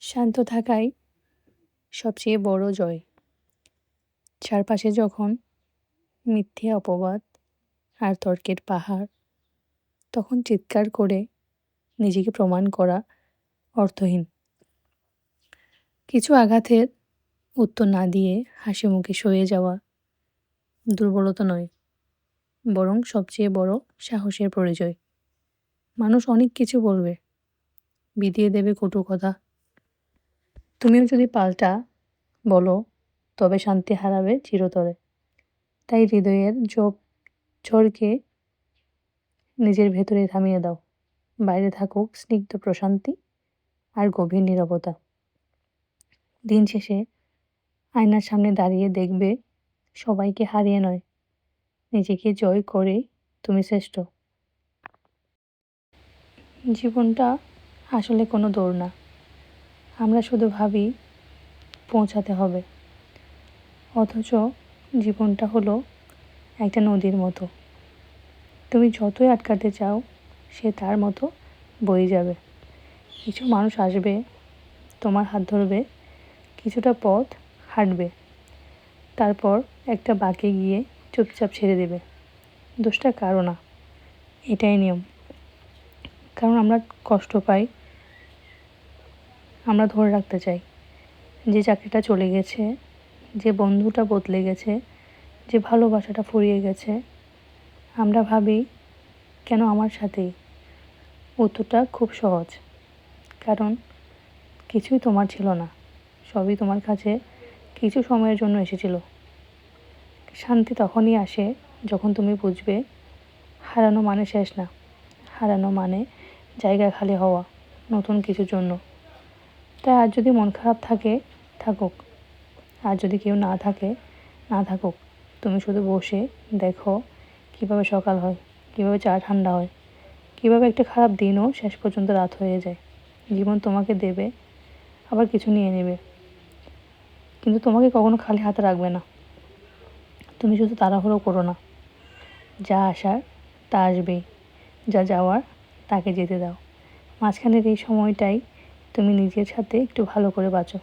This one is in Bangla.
শান্ত থাকাই সবচেয়ে বড় জয়। চারপাশে যখন মিথ্যে অপবাদ আর তর্কের পাহাড়, তখন চিৎকার করে নিজেকে প্রমাণ করা অর্থহীন। কিছু আঘাতের উত্তর না দিয়ে হাসি মুখে সয়ে যাওয়া দুর্বলতা নয়, বরং সবচেয়ে বড় সাহসের পরিচয়। মানুষ অনেক কিছু বলবে, বিধিয়ে দেবে কটু কথা। তুমিও যদি পাল্টা বলো, তবে শান্তি হারাবে চিরতরে। তাই হৃদয়ের ঝড়কে নিজের ভেতরে থামিয়ে দাও। বাইরে থাকুক স্নিগ্ধ প্রশান্তি আর গভীর নীরবতা। দিন শেষে আয়নার সামনে দাঁড়িয়ে দেখবে, সবাইকে হারিয়ে নয়, নিজেকে জয় করে তুমি শ্রেষ্ঠ। জীবনটা আসলে কোনো দৌড় না, আমরা শুধু ভাবি পৌঁছাতে হবে। অথচ জীবনটা হলো একটা নদীর মতো, তুমি যতই আটকাতে চাও সে তার মতো বয়ে যাবে। কিছু মানুষ আসবে, তোমার হাত ধরবে, কিছুটা পথ হাঁটবে, তারপর একটা বাঁকে গিয়ে চুপচাপ ছেড়ে দেবে। দোষটা কারো না, এটাই নিয়ম। কারণ আমরা কষ্ট পাই, আমরা ধরে রাখতে চাই। যে চাকরিটা চলে গেছে, যে বন্ধুটা বদলে গেছে, যে ভালোবাসাটা ফুরিয়ে গেছে, আমরা ভাবি কেন আমার সাথেই। উত্তরটা খুব সহজ, কারণ কিছুই তোমার ছিল না, সবই তোমার কাছে কিছু সময়ের জন্য এসেছিল। শান্তি তখনই আসে যখন তুমি বুঝবে, হারানো মানে শেষ না, হারানো মানে জায়গা খালি হওয়া নতুন কিছুর জন্য। তাই আর যদি মন খারাপ থাকে, থাকুক। আর যদি কেউ না থাকে, না থাকুক। তুমি শুধু বসে দেখো কিভাবে সকাল হয়, কিভাবে চা ঠান্ডা হয়, কিভাবে একটা খারাপ দিনও শেষ পর্যন্ত রাত হয়ে যায়। জীবন তোমাকে দেবে, আবার কিছু নিয়ে নেবে, কিন্তু তোমাকে কখনো খালি হাতে রাখবে না। তুমি শুধু তাড়াহুড়ো করো না, যা আসার তা আসবেই, যা যাওয়ার তাকে যেতে দাও। মাঝখানের এই সময়টাই তুমি নিজের সাথে একটু ভালো করে বাঁচো।